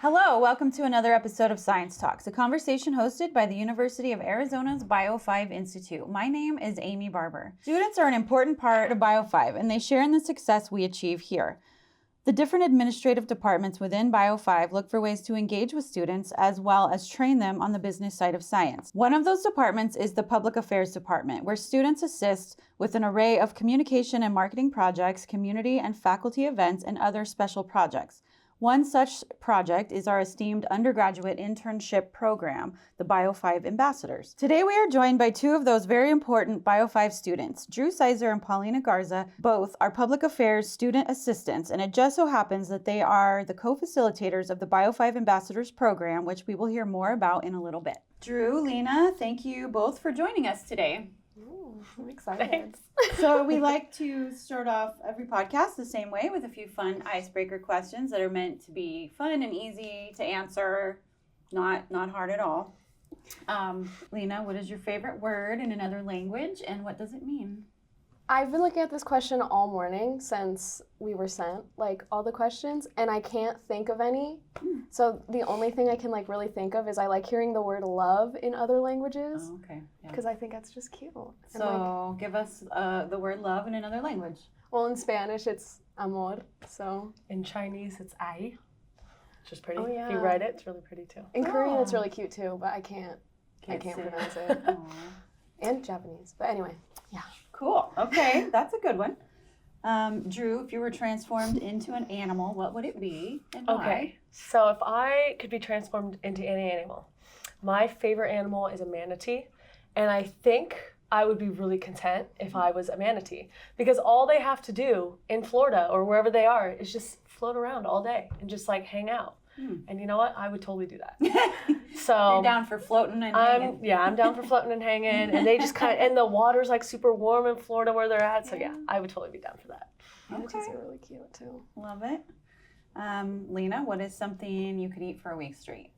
Hello, welcome to another episode of Science Talks, a conversation hosted by the University of Arizona's BIO5 Institute. My name is Amy Barber. Students are an important part of BIO5, and they share in the success we achieve here. The different administrative departments within BIO5 look for ways to engage with students as well as train them on the business side of science. One of those departments is the Public Affairs Department, where students assist with an array of communication and marketing projects, community and faculty events, and other special projects. One such project is our esteemed undergraduate internship program, the BIO5 Ambassadors. Today we are joined by two of those very important BIO5 students, Seiser and Paulina Garza. Both are public affairs student assistants, and it just so happens that they are the co-facilitators of the BIO5 Ambassadors program, which we will hear more about in a little bit. Lena, thank you both for joining us today. I'm excited. Thanks. So we like to start off every podcast the same way with a few fun icebreaker questions that are meant to be fun and easy to answer, not hard at all. Lena, what is your favorite word in another language and what does it mean? I've been looking at this question all morning since we were sent, all the questions, and I can't think of any. So the only thing I can, really think of is I like hearing the word love in other languages. Oh, okay. Because I think that's just cute. So give us the word love in another language. Well, in Spanish, it's amor, so. In Chinese, it's ai, which is pretty. Oh, yeah. If you write it, it's really pretty too. In Korean, it's really cute too, but I can't pronounce it. And Japanese. But anyway, yeah. Cool. Okay, that's a good one. Drew, if you were transformed into an animal, what would it be and why? Okay, so if I could be transformed into any animal, my favorite animal is a manatee, and I think I would be really content if I was a manatee because all they have to do in Florida or wherever they are is just float around all day and just hang out. And you know what? I would totally do that. So you're down for floating and hanging. Yeah, I'm down for floating and hanging. And they just and the water's super warm in Florida where they're at. So yeah, I would totally be down for that. Manatees are really cute too. Love it. Lena, what is something you could eat for a week straight?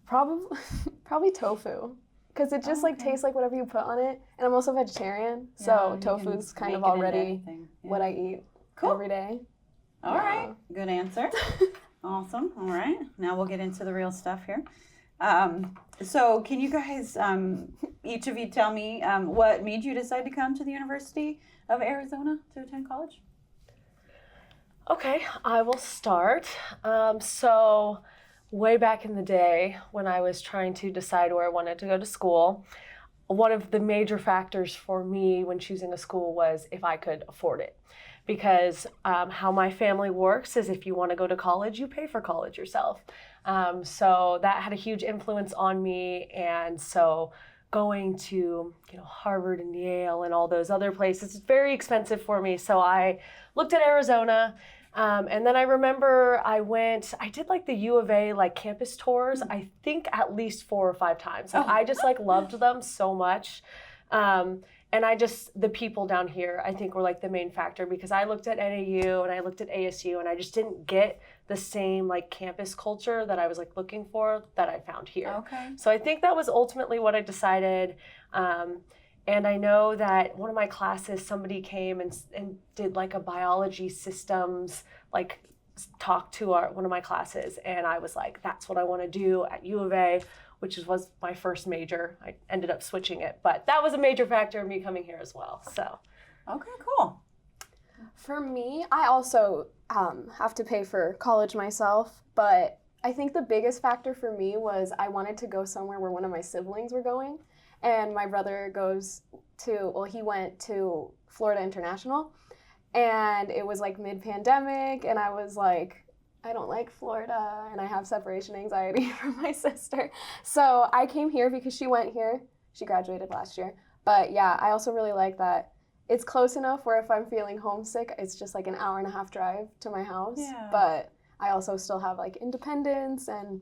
Probably tofu. Because it just tastes like whatever you put on it. And I'm also vegetarian. So tofu's kind of already what I eat every day. All right. Good answer. Awesome. All right. Now we'll get into the real stuff here. So can you guys, each of you tell me what made you decide to come to the University of Arizona to attend college? Okay, I will start. So way back in the day when I was trying to decide where I wanted to go to school, one of the major factors for me when choosing a school was if I could afford it. Because how my family works is if you want to go to college, you pay for college yourself. So that had a huge influence on me. And so going to Harvard and Yale and all those other places is very expensive for me. So I looked at Arizona. And then I remember I did the U of A campus tours, I think at least 4 or 5 times. I just loved them so much. And the people down here, I think were the main factor because I looked at NAU and I looked at ASU and I just didn't get the same campus culture that I was looking for that I found here. Okay. So I think that was ultimately what I decided. And I know that one of my classes, somebody came and did a biology systems, talk to one of my classes. And I was that's what I want to do at U of A, which was my first major. I ended up switching it, but that was a major factor in me coming here as well, so. Okay, cool. For me, I also have to pay for college myself, but I think the biggest factor for me was I wanted to go somewhere where one of my siblings were going, and my brother he went to Florida International, and it was mid-pandemic, and I was I don't like Florida, and I have separation anxiety from my sister. So I came here because she went here. She graduated last year. But yeah, I also really like that it's close enough where if I'm feeling homesick, it's just an hour and a half drive to my house. Yeah. But I also still have independence and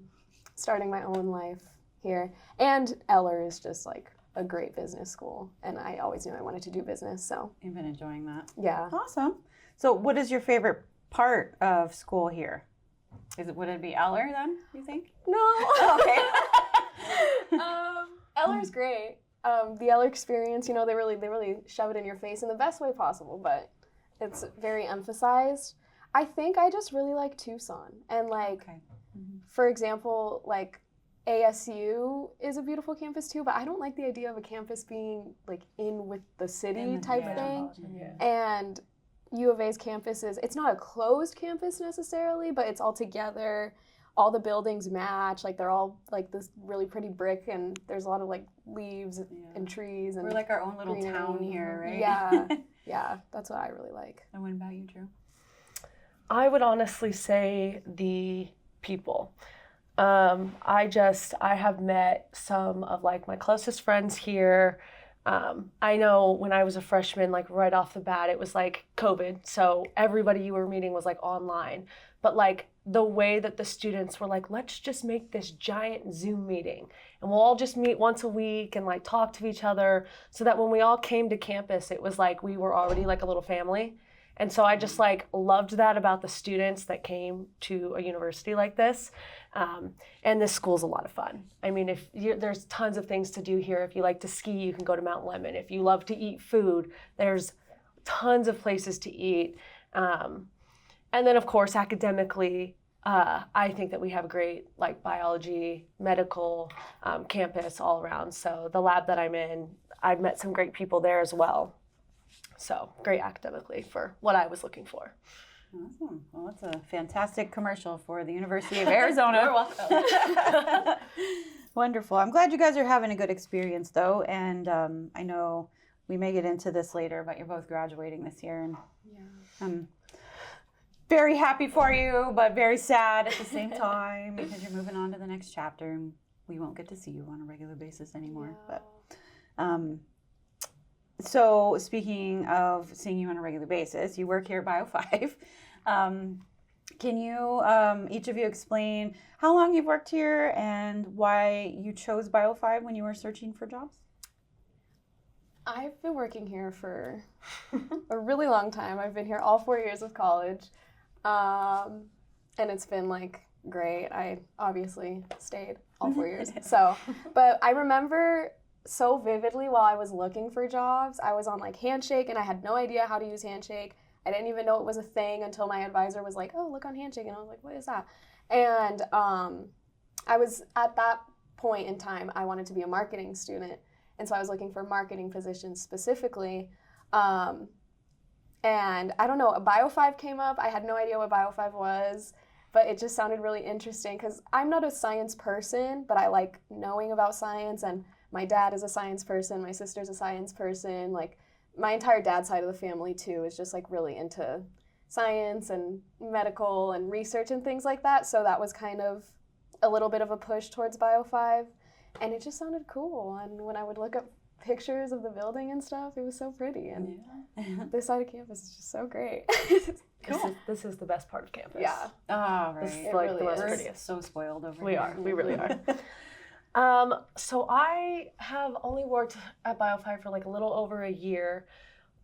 starting my own life here. And Eller is just a great business school. And I always knew I wanted to do business, so. You've been enjoying that. Yeah. Awesome. So what is your favorite part of school here? Would it be Eller then, you think? No. Okay. Eller's great. The Eller experience, they really shove it in your face in the best way possible, but it's very emphasized. I think I just really like Tucson, and for example, like ASU is a beautiful campus too, but I don't like the idea of a campus being like in with the city type thing. And U of A's campus it's not a closed campus necessarily, but it's all together. All the buildings match, like they're all like this really pretty brick, and there's a lot of like leaves and trees. And we're like our own little town here, right? Yeah, yeah, that's what I really like. And what about you, Drew? I would honestly say the people. I have met some of like my closest friends here. I know when I was a freshman, like right off the bat, it was like COVID. So everybody you were meeting was like online. But like the way that the students were like, let's just make this giant Zoom meeting and we'll all just meet once a week and like talk to each other, so that when we all came to campus, it was like we were already like a little family. And so I just like loved that about the students that came to a university like this. And this school's a lot of fun. I mean, there's tons of things to do here. If you like to ski, you can go to Mount Lemmon. If you love to eat food, there's tons of places to eat. And then of course, academically, I think that we have a great like biology, medical campus all around. So the lab that I'm in, I've met some great people there as well. So great academically for what I was looking for. Awesome. Well, that's a fantastic commercial for the University of Arizona. You're welcome. Wonderful. I'm glad you guys are having a good experience, though. And I know we may get into this later, but you're both graduating this year. And I'm very happy for you, but very sad at the same time, because you're moving on to the next chapter and we won't get to see you on a regular basis anymore. Yeah. But so speaking of seeing you on a regular basis, you work here at BIO5. Can you, each of you, explain how long you've worked here and why you chose BIO5 when you were searching for jobs? I've been working here for a really long time. I've been here all 4 years of college, and it's been like great. I obviously stayed all 4 years. But I remember so vividly while I was looking for jobs, I was on like Handshake and I had no idea how to use Handshake. I didn't even know it was a thing until my advisor was like, oh, look on Handshake. And I was like, what is that? And I was at that point in time, I wanted to be a marketing student. And so I was looking for marketing positions specifically. And I don't know, BIO5 came up. I had no idea what BIO5 was, but it just sounded really interesting because I'm not a science person, but I like knowing about science, and my dad is a science person, my sister's a science person, like my entire dad's side of the family too is just like really into science and medical and research and things like that. So that was kind of a little bit of a push towards BIO5, and it just sounded cool. And when I would look up pictures of the building and stuff, it was so pretty, and this side of campus is just so great. Cool. This is the best part of campus. Yeah. Oh, right. This is like the most We're prettiest. so spoiled over We here. are. We really are. So I have only worked at BIO5 for like a little over a year,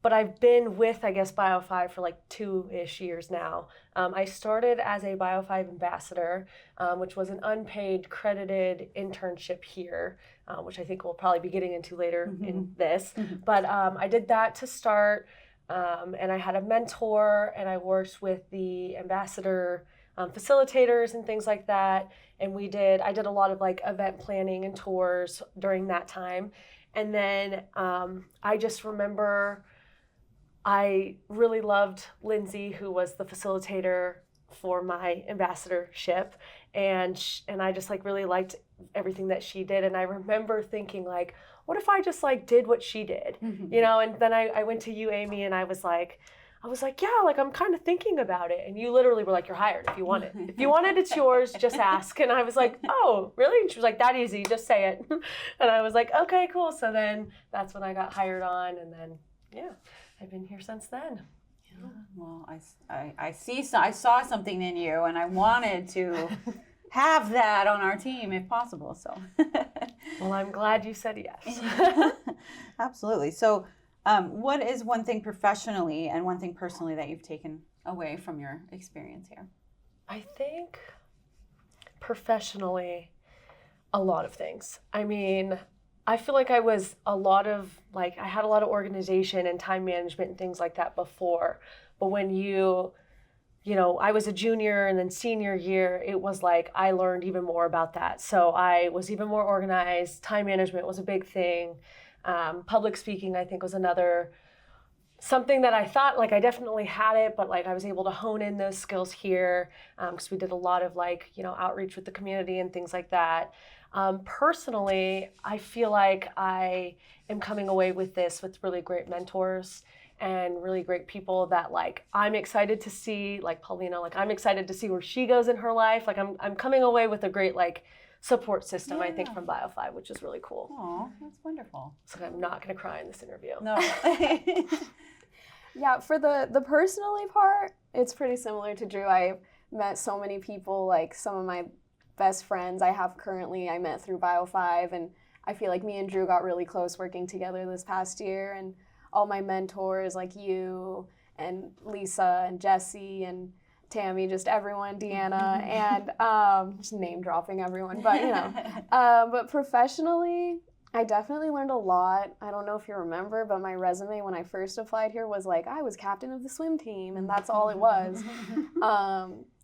but I've been with, I guess, BIO5 for like 2-ish years now. I started as a BIO5 Ambassador, which was an unpaid, credited internship here, which I think we'll probably be getting into later in this. But I did that to start, and I had a mentor, and I worked with the ambassador facilitators and things like that. And I did a lot of like event planning and tours during that time. And then I just remember I really loved Lindsay, who was the facilitator for my ambassadorship. And I just like really liked everything that she did. And I remember thinking like, what if I just like did what she did, you know? And then I went to you, Amy, and I was like, yeah, like I'm kind of thinking about it. And you literally were like, you're hired if you want it. If you want it, it's yours, just ask. And I was like, oh, really? And she was like, that easy, just say it. And I was like, okay, cool. So then that's when I got hired on. And then, yeah, I've been here since then. Yeah. Well, I saw something in you, and I wanted to have that on our team if possible. So, well, I'm glad you said yes. Absolutely. So, what is one thing professionally and one thing personally that you've taken away from your experience here? I think professionally, a lot of things. I mean, I feel like I had a lot of organization and time management and things like that before. But when you I was a junior and then senior year, it was like I learned even more about that. So I was even more organized. Time management was a big thing. Public speaking, I think, was another something that I thought like I definitely had it, but like I was able to hone in those skills here because we did a lot of like, outreach with the community and things like that. Personally, I feel like I am coming away with this with really great mentors and really great people that like I'm excited to see, like Paulina, like I'm excited to see where she goes in her life. Like I'm coming away with a great like support system, I think, from BIO5, which is really cool. Oh, that's wonderful. So I'm not going to cry in this interview. No. Yeah, for the personally part, it's pretty similar to Drew. I've met so many people, like some of my best friends I have currently, I met through BIO5, and I feel like me and Drew got really close working together this past year, and all my mentors like you and Lisa and Jesse and Tammy, just everyone, Deanna, and just name dropping everyone, but but professionally, I definitely learned a lot. I don't know if you remember, but my resume when I first applied here was like, I was captain of the swim team, and that's all it was.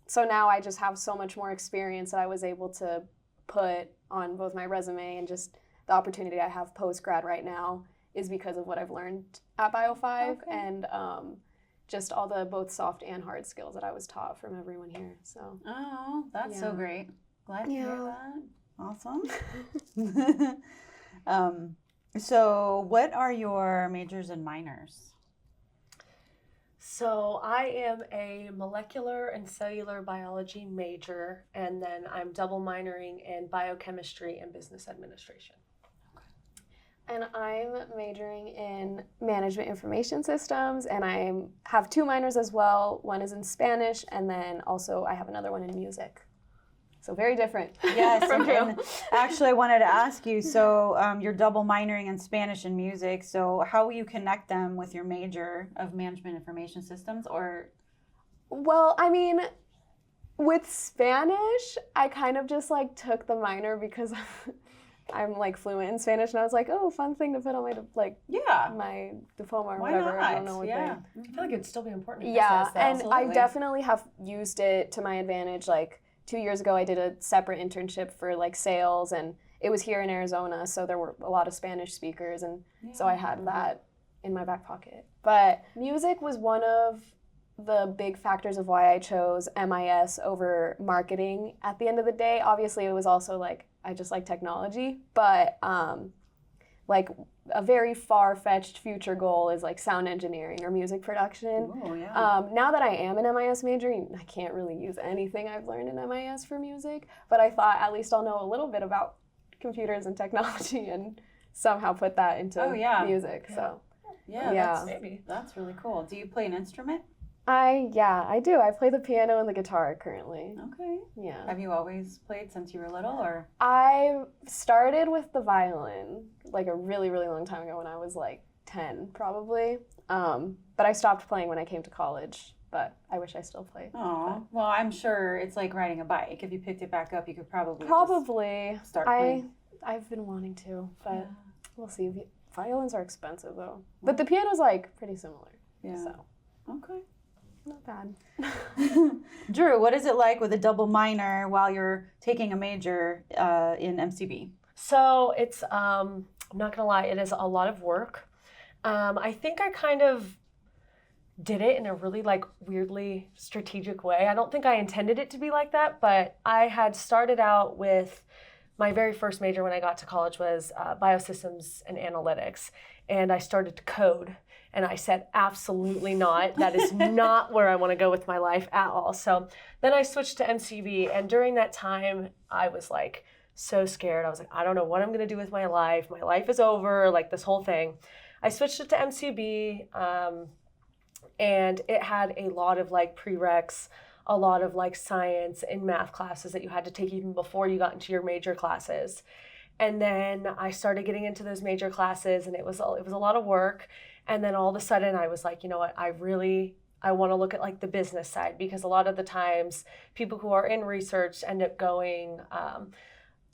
So now I just have so much more experience that I was able to put on both my resume, and just the opportunity I have post-grad right now is because of what I've learned at BIO5 and just all the both soft and hard skills that I was taught from everyone here. So. Oh, that's so great. Glad to hear that. Awesome. So what are your majors and minors? So I am a molecular and cellular biology major, and then I'm double minoring in biochemistry and business administration. And I'm majoring in management information systems, and I have 2 minors as well. One is in Spanish, and then also I have another one in music. So very different. Yes, and actually I wanted to ask you, so you're double minoring in Spanish and music, so how will you connect them with your major of management information systems, or? Well, I mean, with Spanish, I kind of just like took the minor because I'm like fluent in Spanish, and I was like, oh, fun thing to put on my my diploma or whatever. Not? I don't know what I feel like it'd still be important. Yeah, business, and Absolutely. I definitely have used it to my advantage. Like 2 years ago, I did a separate internship for like sales, and it was here in Arizona, so there were a lot of Spanish speakers, and so I had that in my back pocket. But music was one of the big factors of why I chose MIS over marketing. At the end of the day, obviously, it was also like I just like technology, but like a very far-fetched future goal is like sound engineering or music production. Ooh, yeah. Now that I am an MIS major, I can't really use anything I've learned in MIS for music, but I thought at least I'll know a little bit about computers and technology and somehow put that into music. Yeah. So That's really cool. Do you play an instrument? I do. I play the piano and the guitar currently. Okay. Yeah. Have you always played since you were little, or? I started with the violin like a really, really long time ago when I was like 10 probably. But I stopped playing when I came to college, but I wish I still played. Oh, well, I'm sure it's like riding a bike. If you picked it back up, you could probably just start playing. I've been wanting to, but we'll see. Violins are expensive though. But the piano's like pretty similar. Yeah. So. Okay. Not bad. Drew, what is it like with a double minor while you're taking a major in MCB? So it's, I'm not gonna lie, it is a lot of work. I think I kind of did it in a really like weirdly strategic way. I don't think I intended it to be like that, but I had started out with my very first major when I got to college was biosystems and analytics, and I started to code. And I said, absolutely not. That is not where I want to go with my life at all. So then I switched to MCB. And during that time, I was like so scared. I was like, I don't know what I'm going to do with my life. My life is over, like this whole thing. I switched it to MCB. And it had a lot of like prereqs, a lot of like science and math classes that you had to take even before you got into your major classes. And then I started getting into those major classes, and it was a lot of work. And then all of a sudden I was like, you know what, I want to look at like the business side, because a lot of the times people who are in research end up going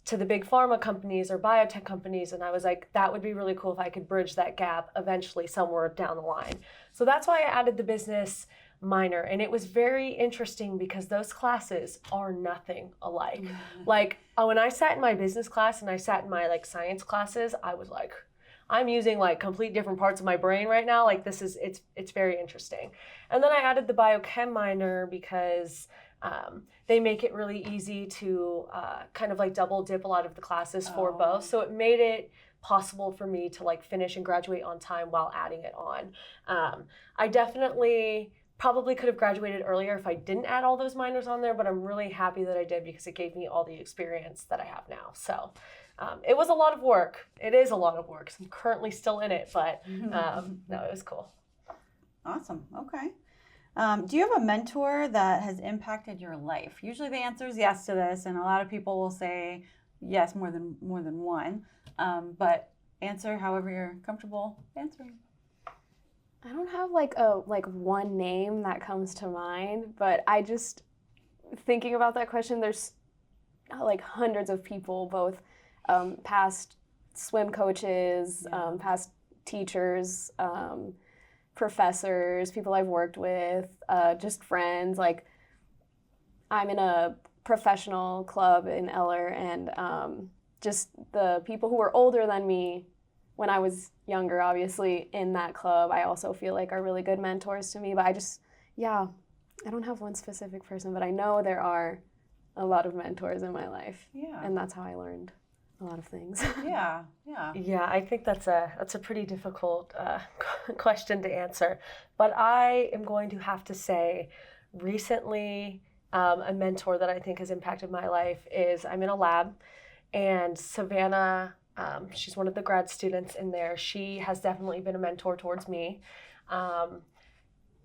to the big pharma companies or biotech companies. And I was like, that would be really cool if I could bridge that gap eventually somewhere down the line. So that's why I added the business minor. And it was very interesting because those classes are nothing alike. Like when I sat in my business class and I sat in my like science classes, I was like, I'm using like complete different parts of my brain right now. Like it's very interesting. And then I added the biochem minor because they make it really easy to kind of like double dip a lot of the classes for both. So it made it possible for me to like finish and graduate on time while adding it on. I definitely probably could have graduated earlier if I didn't add all those minors on there, but I'm really happy that I did because it gave me all the experience that I have now. So it was a lot of work. It is a lot of work. So I'm currently still in it, but no, it was cool. Awesome. Okay. Do you have a mentor that has impacted your life? Usually the answer is yes to this, and a lot of people will say yes, more than one. But answer however you're comfortable answering. I don't have like one name that comes to mind, but I just thinking about that question, there's like hundreds of people, both past swim coaches, past teachers, professors, people I've worked with, just friends. Like I'm in a professional club in Eller, and just the people who were older than me when I was younger, obviously, in that club, I also feel like are really good mentors to me. But I don't have one specific person, but I know there are a lot of mentors in my life. Yeah. And that's how I learned a lot of things. Yeah. Yeah, I think that's a pretty difficult question to answer. But I am going to have to say recently a mentor that I think has impacted my life is I'm in a lab, and Savannah, she's one of the grad students in there. She has definitely been a mentor towards me.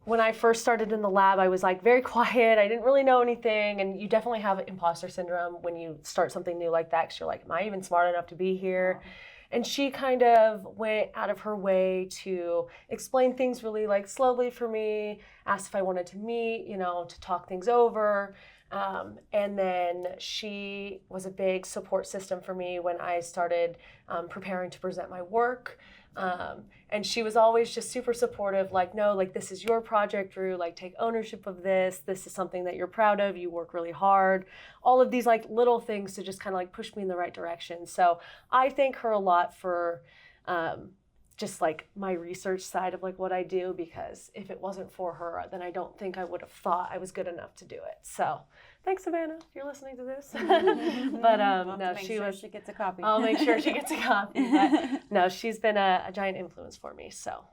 When I first started in the lab, I was like very quiet. I didn't really know anything. And you definitely have imposter syndrome when you start something new like that, because you're like, am I even smart enough to be here? And she kind of went out of her way to explain things really like slowly for me, asked if I wanted to meet, to talk things over. And then she was a big support system for me when I started preparing to present my work. And she was always just super supportive, like, no, like, this is your project, Drew, like, take ownership of this. This is something that you're proud of. You work really hard. All of these like little things to just kind of like push me in the right direction. So I thank her a lot for just like my research side of like what I do, because if it wasn't for her, then I don't think I would have thought I was good enough to do it. So thanks, Savannah, if you're listening to this. But no, she gets a copy. I'll make sure she gets a copy. But no, she's been a giant influence for me. So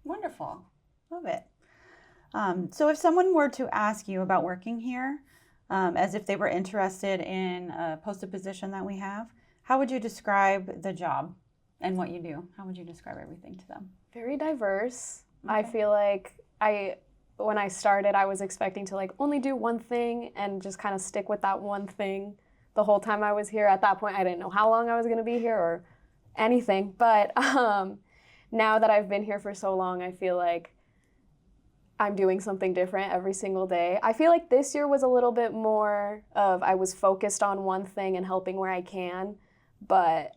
wonderful, love it. So if someone were to ask you about working here, as if they were interested in a posted position that we have, how would you describe the job and what you do? How would you describe everything to them? Very diverse. Okay. I feel like when I started, I was expecting to like only do one thing and just kind of stick with that one thing the whole time I was here. At that point, I didn't know how long I was going to be here or anything. But now that I've been here for so long, I feel like I'm doing something different every single day. I feel like this year was a little bit more of I was focused on one thing and helping where I can. But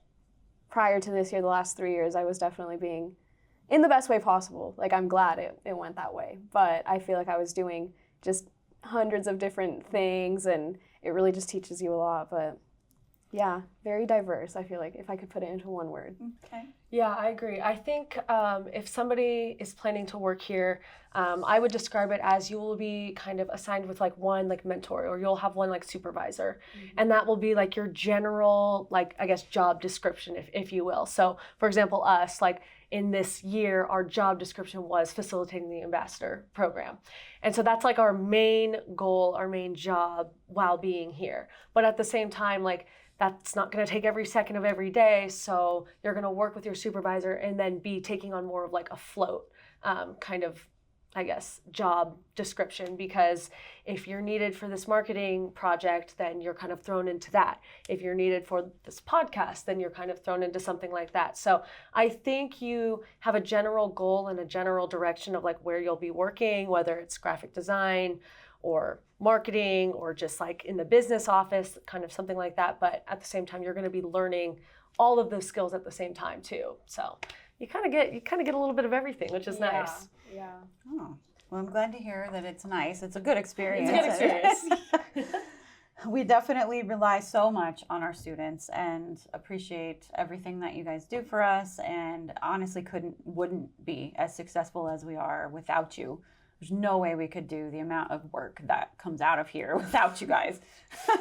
prior to this year, the last 3 years, I was definitely being in the best way possible. Like, I'm glad it went that way. But I feel like I was doing just hundreds of different things, and it really just teaches you a lot. But yeah, very diverse, I feel like, if I could put it into one word. Okay. Yeah, I agree. I think if somebody is planning to work here, I would describe it as you will be kind of assigned with like one like mentor, or you'll have one like supervisor. Mm-hmm. And that will be like your general, like, I guess, job description, if you will. So for example, us, like in this year, our job description was facilitating the ambassador program. And so that's like our main goal, our main job while being here. But at the same time, like, that's not going to take every second of every day. So you're going to work with your supervisor and then be taking on more of like a float kind of, I guess, job description. Because if you're needed for this marketing project, then you're kind of thrown into that. If you're needed for this podcast, then you're kind of thrown into something like that. So I think you have a general goal and a general direction of like where you'll be working, whether it's graphic design or marketing or just like in the business office, kind of something like that. But at the same time, you're going to be learning all of those skills at the same time too. So you kind of get a little bit of everything, which is nice. Yeah. Oh, Well, I'm glad to hear that it's nice. It's a good experience. It's a good experience. We definitely rely so much on our students and appreciate everything that you guys do for us, and honestly wouldn't be as successful as we are without you. There's no way we could do the amount of work that comes out of here without you guys.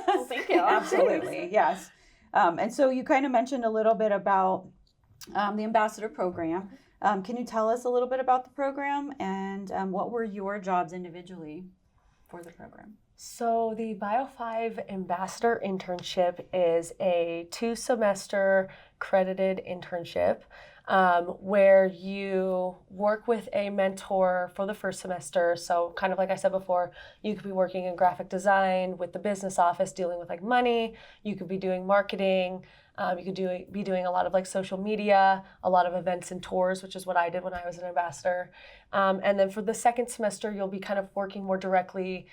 Well, thank you. Absolutely, yes. And so you kind of mentioned a little bit about the ambassador program. Can you tell us a little bit about the program and what were your jobs individually for the program? So the BIO5 Ambassador internship is a 2-semester credited internship where you work with a mentor for the first semester. So kind of like I said before, you could be working in graphic design with the business office dealing with like money. You could be doing marketing. You could be doing a lot of like social media, a lot of events and tours, which is what I did when I was an ambassador. And then for the second semester, you'll be kind of working more directly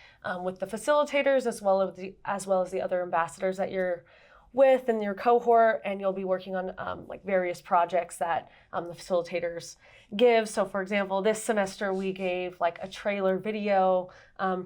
with the facilitators as well as the other ambassadors that you're with in your cohort, and you'll be working on like various projects that the facilitators give. So for example, this semester we gave like a trailer video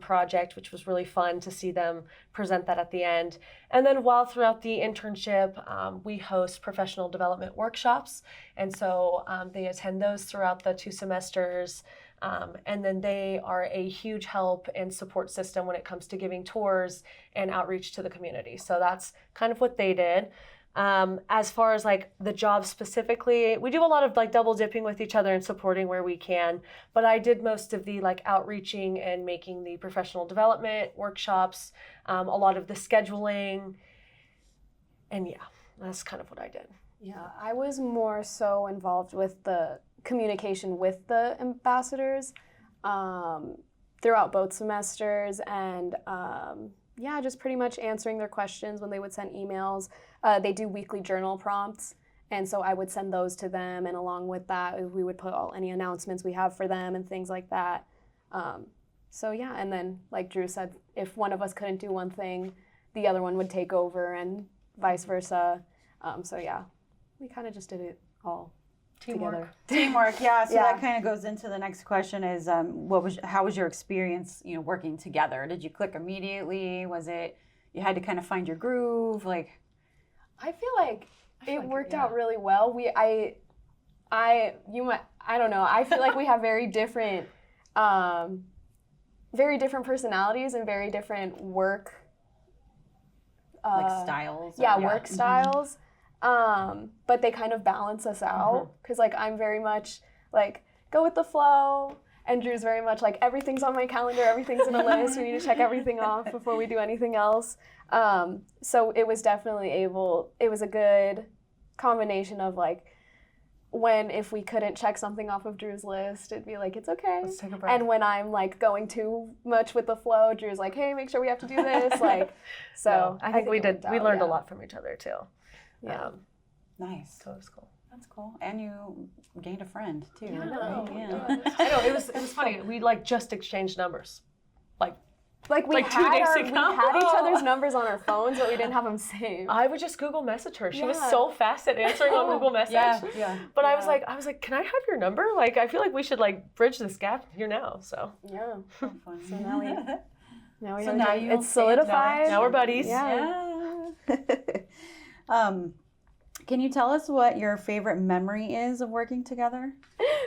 project, which was really fun to see them present that at the end. And then while throughout the internship, we host professional development workshops. And so they attend those throughout the 2 semesters. And then they are a huge help and support system when it comes to giving tours and outreach to the community. So that's kind of what they did. As far as like the job specifically, we do a lot of like double dipping with each other and supporting where we can, but I did most of the like outreaching and making the professional development workshops, a lot of the scheduling, and yeah, that's kind of what I did. Yeah, I was more so involved with the communication with the ambassadors throughout both semesters, and yeah, just pretty much answering their questions when they would send emails. They do weekly journal prompts, and so I would send those to them, and along with that, we would put any announcements we have for them and things like that. So yeah, and then like Drew said, if one of us couldn't do one thing, the other one would take over, and vice versa. So yeah, we kind of just did it all together. Teamwork, yeah. So Yeah. that kind of goes into the next question: is how was your experience, working together? Did you click immediately? Was it you had to kind of find your groove? Like, I feel like it worked out really well. I don't know. I feel like we have very different personalities and very different work. Like styles? Work styles. But they kind of balance us out, because like I'm very much like go with the flow, and Drew's very much like everything's on my calendar, everything's in a list, we need to check everything off before we do anything else. So it was definitely it was a good combination of like if we couldn't check something off of Drew's list, it'd be like, it's okay. Let's take a break. And when I'm like going too much with the flow, Drew's like, hey, make sure we have to do this. Like, so I think we learned a lot from each other too. Yeah. Nice. So it was cool. That's cool. And you gained a friend too. Yeah. Right? Yeah. I know, it was funny. We like just exchanged numbers. Like we Like 2 had days ago. we had each other's numbers on our phones, but we didn't have them saved. I would just Google message her. She was Yeah. so fast at answering on Google Message. Yeah. But I was like, can I have your number? Like, I feel like we should like bridge this gap here now. So Yeah. So fun. So now we So now you it's stay in touch. solidified. now we're buddies. Yeah. Can you tell us what your favorite memory is of working together?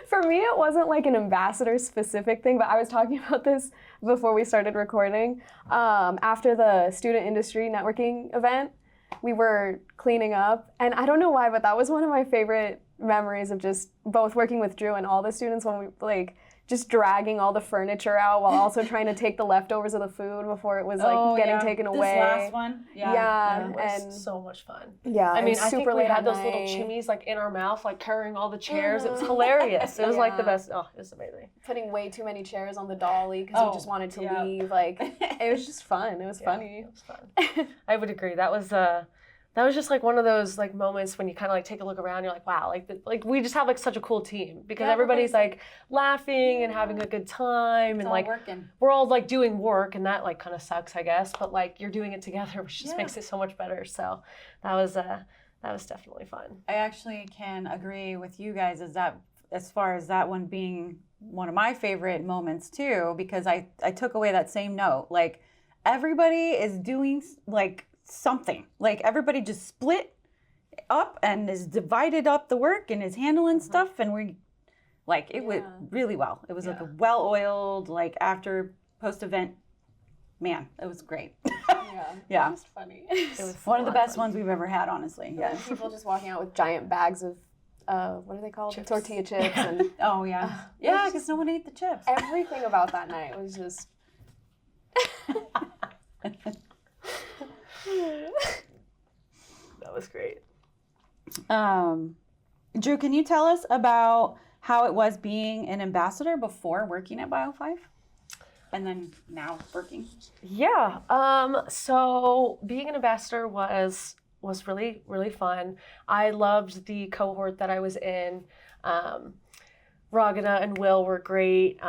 For me, it wasn't like an ambassador specific thing, but I was talking about this before we started recording. After the student industry networking event, we were cleaning up, and I don't know why, but that was one of my favorite memories of just both working with Drew and all the students when we like just dragging all the furniture out while also trying to take the leftovers of the food before it was like getting taken away. This last one? Yeah. It was And so much fun. yeah, I it mean, was I think super we late had at those little night. chimneys like in our mouth, like carrying all the chairs. It was hilarious. It was like the best. Oh, it was amazing. Putting way too many chairs on the dolly because we just wanted to leave. Like, it was just fun. It was funny. It was fun. I would agree. That was just like one of those like moments when you kind of like take a look around. You're like, wow, like we just have like such a cool team because everybody's like laughing and having a good time, and like working. we're all like doing work, and that like kind of sucks, I guess. But like you're doing it together, which just makes it so much better. So that was definitely fun. I actually can agree with you guys as far as that one being one of my favorite moments too, because I took away that same note. Like, everybody is doing like something. Like, everybody just split up and is divided up the work and is handling stuff, and we like it went really well. It was like a well-oiled, like, after post-event. Man, it was great. Yeah. It was funny. It was one of the best ones we've ever had, honestly. Yeah. People just walking out with giant bags of what are they called? Chips. Tortilla chips. And Oh yeah. Yeah, because no one ate the chips. everything about that night was just. That was great. Drew, can you tell us about how it was being an ambassador before working at BIO5? And then now working? Yeah. So being an ambassador was really, really fun. I loved the cohort that I was in. Ragana and Will were great,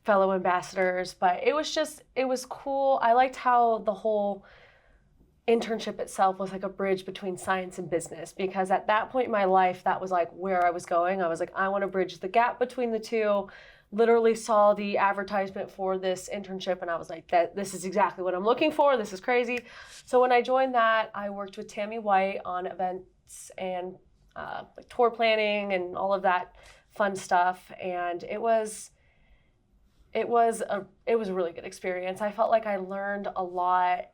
fellow ambassadors, but it was cool. I liked how the whole internship itself was like a bridge between science and business, because at that point in my life, that was like where I was going. I was like, I want to bridge the gap between the two. Literally saw the advertisement for this internship and I was like, this is exactly what I'm looking for. This is crazy. So when I joined that, I worked with Tammy White on events and like tour planning and all of that fun stuff. And it was a really good experience. I felt like I learned a lot,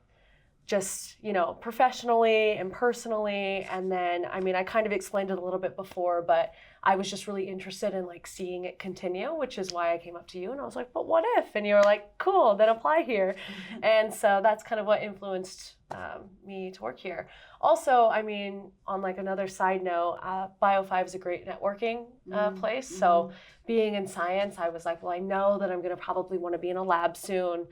just, professionally and personally. And then, I kind of explained it a little bit before, but I was just really interested in like seeing it continue, which is why I came up to you and I was like, but what if? And you were like, cool, then apply here. And so that's kind of what influenced me to work here. Also, on like another side note, BIO5 is a great networking place. So being in science, I was like, well, I know that I'm going to probably want to be in a lab soon.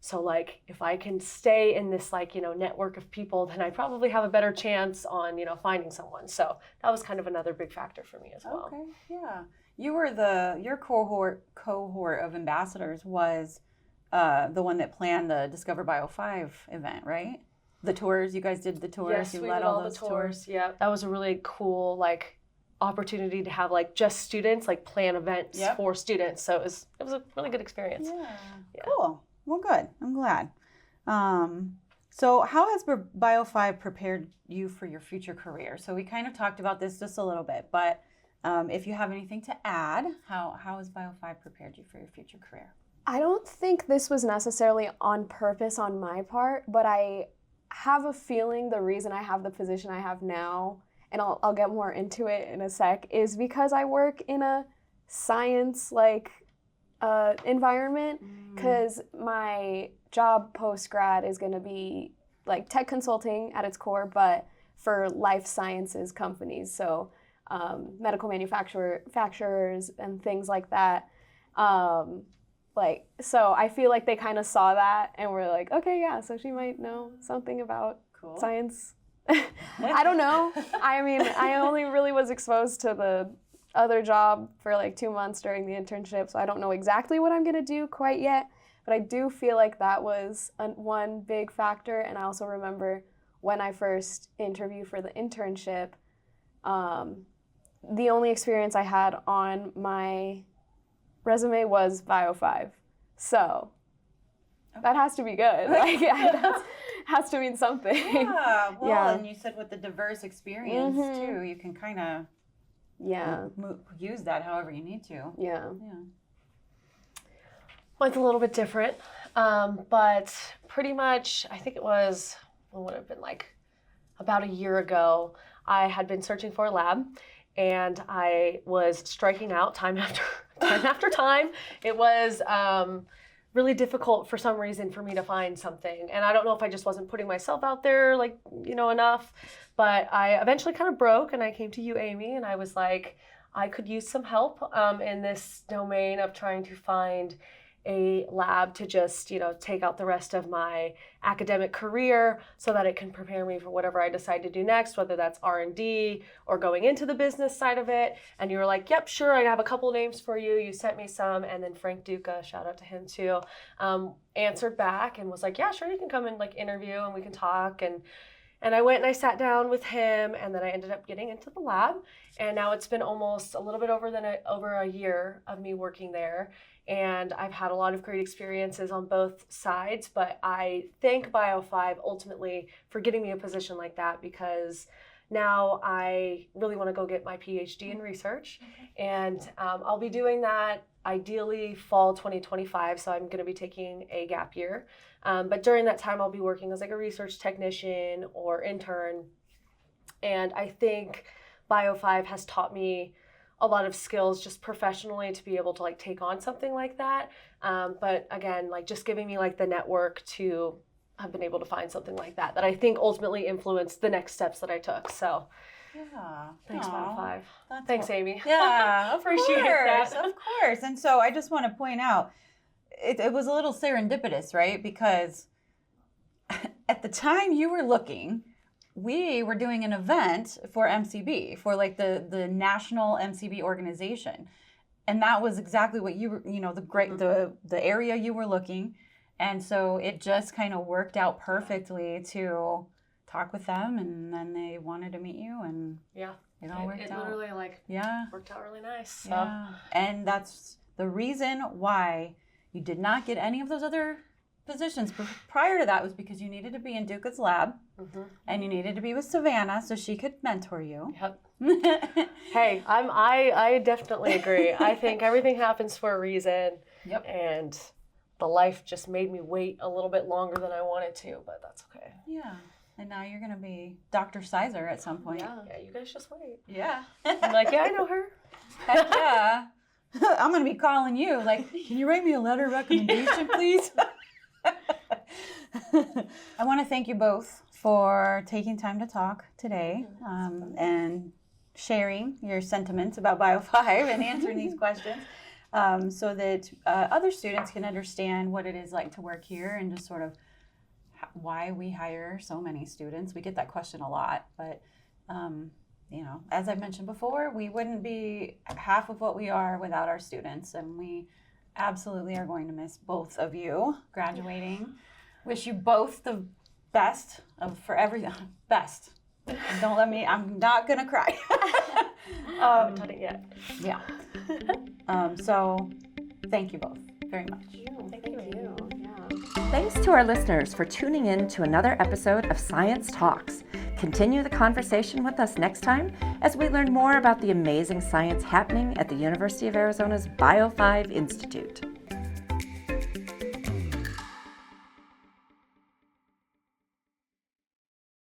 So like, if I can stay in this like, network of people, then I probably have a better chance on, finding someone. So that was kind of another big factor for me as well. Okay, yeah. You were your cohort of ambassadors was the one that planned the Discover BIO5 event, right? The tours, you guys did the tours. Yes, you we led did all the tours. Yeah, that was a really cool like opportunity to have like just students like plan events for students. So it was a really good experience. Yeah. Cool. Well, good. I'm glad. So how has BIO5 prepared you for your future career? So we kind of talked about this just a little bit, but if you have anything to add, how has BIO5 prepared you for your future career? I don't think this was necessarily on purpose on my part, but I have a feeling the reason I have the position I have now, and I'll get more into it in a sec, is because I work in a science environment, because my job post-grad is going to be like tech consulting at its core, but for life sciences companies, so medical manufacturers and things like that. So I feel like they kind of saw that and were like, okay, yeah, so she might know something about science. I don't know. I only really was exposed to the other job for like 2 months during the internship, so I don't know exactly what I'm gonna do quite yet, but I do feel like that was one big factor. And I also remember when I first interviewed for the internship, the only experience I had on my resume was BIO5, so that has to be good. Like, that has to mean something. Yeah, well, and you said with the diverse experience too, you can kind of use that however you need to. Yeah. Mine's a little bit different, but pretty much, I think it was, what would have been like about a year ago, I had been searching for a lab, and I was striking out time after time. It was really difficult for some reason for me to find something, and I don't know if I just wasn't putting myself out there enough, but I eventually kind of broke, and I came to you, Amy, and I was like, I could use some help in this domain of trying to find a lab to just, take out the rest of my academic career so that it can prepare me for whatever I decide to do next, whether that's R&D or going into the business side of it. And you were like, yep, sure, I have a couple names for you. You sent me some. And then Frank Duca, shout out to him too, answered back and was like, yeah, sure, you can come and interview and we can talk. And And I went and I sat down with him, and then I ended up getting into the lab. And now it's been almost a little bit over a year of me working there. And I've had a lot of great experiences on both sides, but I thank BIO5 ultimately for getting me a position like that, because now I really want to go get my PhD in research. And I'll be doing that ideally fall 2025, so I'm going to be taking a gap year. But during that time, I'll be working as like a research technician or intern. And I think BIO5 has taught me a lot of skills just professionally to be able to like take on something like that. But again, like just giving me like the network to have been able to find something like that I think ultimately influenced the next steps that I took. So yeah, thanks, BIO5. That's Thanks, Amy. Yeah, of Appreciate course, that. of course. And so I just want to point out, it was a little serendipitous, right? Because at the time you were looking, we were doing an event for MCB, for like the national MCB organization. And that was exactly what you were, the area you were looking. And so it just kind of worked out perfectly to talk with them, and then they wanted to meet you, and yeah, it all worked out. It literally like worked out really nice. So. Yeah. And that's the reason why you did not get any of those other positions prior to that, was because you needed to be in Duca's lab, and you needed to be with Savannah so she could mentor you. Yep. Hey, I definitely agree. I think everything happens for a reason. Yep. And the life just made me wait a little bit longer than I wanted to, but that's okay. Yeah. And now you're going to be Dr. Seiser at some point. Yeah, you guys just wait. Yeah. I'm like, yeah, I know her. Heck yeah. I'm going to be calling you, like, can you write me a letter of recommendation, please? I want to thank you both for taking time to talk today, and sharing your sentiments about BIO5 and answering these questions, so that other students can understand what it is like to work here, and just sort of why we hire so many students. We get that question a lot, but as I've mentioned before, we wouldn't be half of what we are without our students, and we absolutely are going to miss both of you graduating. Wish you both the best for everything. Best. Don't let me, I'm not gonna cry. I haven't done it yet. Yeah. So thank you both very much. Thank you. Thanks to our listeners for tuning in to another episode of Science Talks. Continue the conversation with us next time as we learn more about the amazing science happening at the University of Arizona's BIO5 Institute.